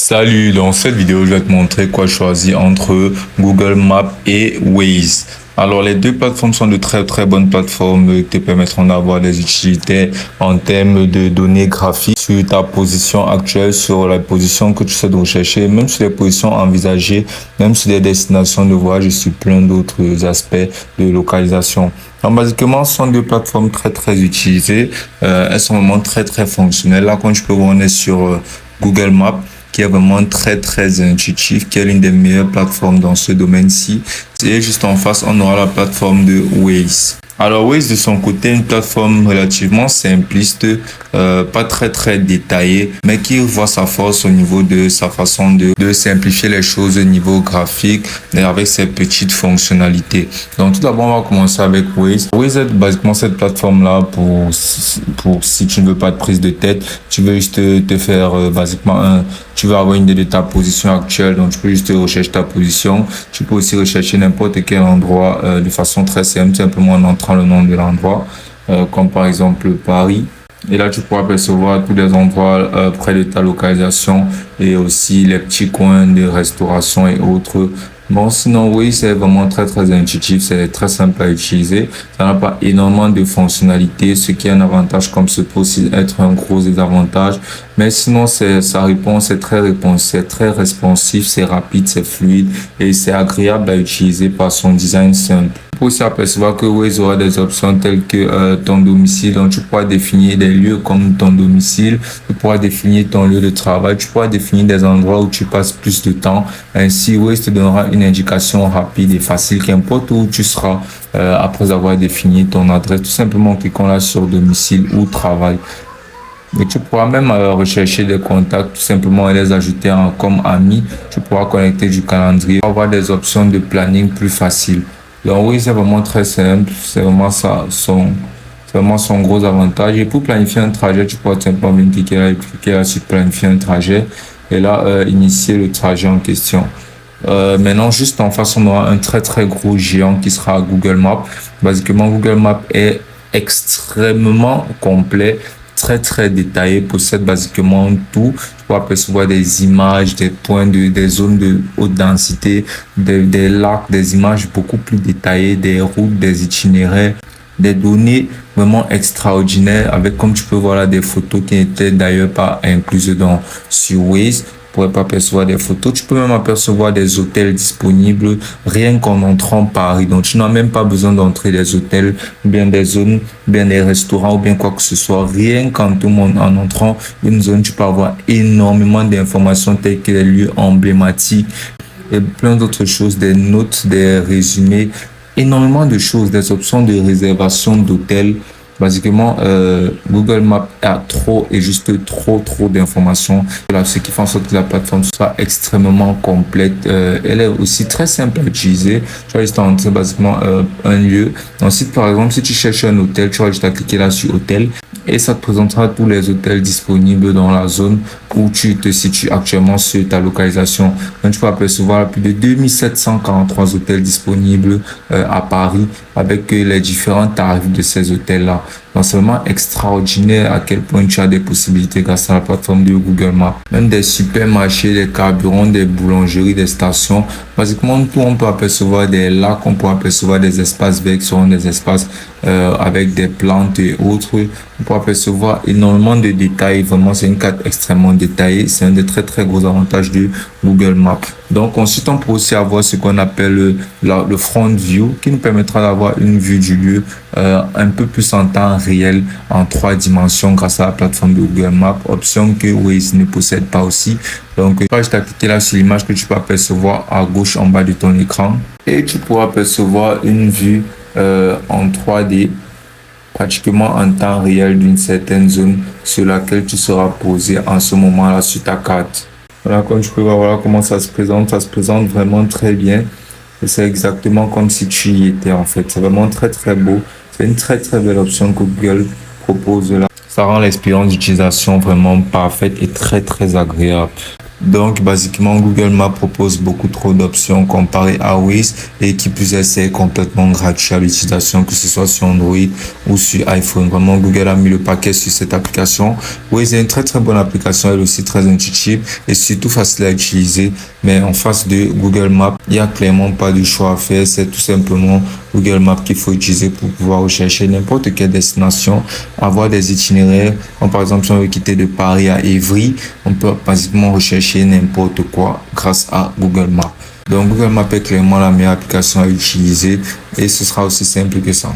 Salut, dans cette vidéo, je vais te montrer quoi choisir entre Google Maps et Waze. Alors, les deux plateformes sont de très bonnes plateformes qui te permettront d'avoir des utilités en termes de données graphiques sur ta position actuelle, sur la position que tu sais de rechercher, même sur les positions envisagées, même sur des destinations de voyage et sur plein d'autres aspects de localisation. Donc, basiquement, ce sont deux plateformes très utilisées. Elles sont vraiment très fonctionnelles. Là, quand tu peux voir, on est sur Google Maps, qui est vraiment très intuitif, qui est l'une des meilleures plateformes dans ce domaine-ci. Et juste en face, on aura la plateforme de Waze. Alors Waze de son côté, une plateforme relativement simpliste, pas très détaillée, mais qui voit sa force au niveau de sa façon de simplifier les choses au niveau graphique et avec ses petites fonctionnalités. Donc tout d'abord, on va commencer avec Waze. Waze est basiquement cette plateforme-là pour si tu ne veux pas de prise de tête, tu veux juste te faire basiquement tu veux avoir une idée de ta position actuelle, donc tu peux juste rechercher ta position. Tu peux aussi rechercher n'importe quel endroit de façon très simple, simplement en entrant le nom de l'endroit, comme par exemple Paris. Et là, tu pourras percevoir tous les endroits près de ta localisation et aussi les petits coins de restauration et autres. Bon, sinon, oui, c'est vraiment très intuitif, c'est très simple à utiliser. Ça n'a pas énormément de fonctionnalités, ce qui est un avantage comme ce peut aussi être un gros désavantage. Mais sinon, ça répond, c'est très responsif, c'est rapide, c'est fluide et c'est agréable à utiliser par son design simple. Tu peux aussi apercevoir que Waze aura des options telles que ton domicile, donc tu pourras définir des lieux comme ton domicile, tu pourras définir ton lieu de travail, tu pourras définir des endroits où tu passes plus de temps. Ainsi, Waze te donnera une indication rapide et facile, qu'importe où tu seras après avoir défini ton adresse, tout simplement en cliquant là sur domicile ou travail. Et tu pourras même rechercher des contacts tout simplement et les ajouter comme amis. Tu pourras connecter du calendrier, avoir des options de planning plus faciles. Donc oui, c'est vraiment très simple, c'est vraiment son gros avantage. Et pour planifier un trajet, tu pourras simplement venir cliquer là sur planifier un trajet et là initier le trajet en question. Maintenant, juste en face, on aura un très gros géant qui sera Google Maps. Basiquement, Google Maps est extrêmement complet, très détaillé, possède basiquement tout. Tu pourras percevoir des images, des points, des zones de haute densité, des lacs, des images beaucoup plus détaillées, des routes, des itinéraires, des données vraiment extraordinaires avec, comme tu peux voir là, des photos qui n'étaient d'ailleurs pas incluses sur Waze. Tu pourrais pas apercevoir des photos. Tu peux même apercevoir des hôtels disponibles rien qu'en entrant Paris. Donc, tu n'as même pas besoin d'entrer des hôtels, ou bien des zones, ou bien des restaurants, ou bien quoi que ce soit. Rien qu'en tout le monde, en entrant une zone, tu peux avoir énormément d'informations telles que les lieux emblématiques et plein d'autres choses, des notes, des résumés, énormément de choses, des options de réservation d'hôtels. Basiquement, Google Maps a juste trop d'informations. Voilà, ce qui fait en sorte que la plateforme soit extrêmement complète. Elle est aussi très simple à utiliser. Tu vas juste entrer basiquement un lieu. Ensuite, par exemple, si tu cherches un hôtel, tu vas juste cliquer là sur hôtel et ça te présentera tous les hôtels disponibles dans la zone où tu te situes actuellement sur ta localisation. Donc, tu peux apercevoir plus de 2743 hôtels disponibles à Paris avec les différents tarifs de ces hôtels-là. Donc, c'est vraiment extraordinaire à quel point tu as des possibilités grâce à la plateforme de Google Maps. Même des supermarchés, des carburants, des boulangeries, des stations. Basiquement, tout, on peut apercevoir des lacs, on peut apercevoir des espaces verts qui sont des espaces avec des plantes et autres. On peut apercevoir énormément de détails. Vraiment, c'est une carte extrêmement détaillée. C'est un des très gros avantages de Google Maps. Donc, ensuite, on peut aussi avoir ce qu'on appelle le front view qui nous permettra d'avoir une vue du lieu un peu plus en temps réel, en 3 dimensions grâce à la plateforme de Google Maps, option que Waze ne possède pas aussi. Donc, tu vas juste cliquer là sur l'image que tu peux apercevoir à gauche en bas de ton écran et tu pourras apercevoir une vue en 3D pratiquement en temps réel d'une certaine zone sur laquelle tu seras posé en ce moment-là sur ta carte. Voilà, comme tu peux voir, voilà comment ça se présente. Ça se présente vraiment très bien. Et c'est exactement comme si tu y étais en fait. C'est vraiment très beau. C'est une très belle option que Google propose là. Ça rend l'expérience d'utilisation vraiment parfaite et très agréable. Donc, basiquement, Google Maps propose beaucoup trop d'options comparé à Waze et qui plus est, c'est complètement gratuit à l'utilisation, que ce soit sur Android ou sur iPhone. Vraiment, Google a mis le paquet sur cette application. Waze est une très très bonne application, elle aussi très intuitive et surtout facile à utiliser. Mais en face de Google Maps, il n'y a clairement pas de choix à faire. C'est tout simplement Google Maps qu'il faut utiliser pour pouvoir rechercher n'importe quelle destination, avoir des itinéraires. Comme par exemple, si on veut quitter de Paris à Évry, on peut basiquement rechercher n'importe quoi grâce à Google Maps. Donc Google Maps est clairement la meilleure application à utiliser et ce sera aussi simple que ça.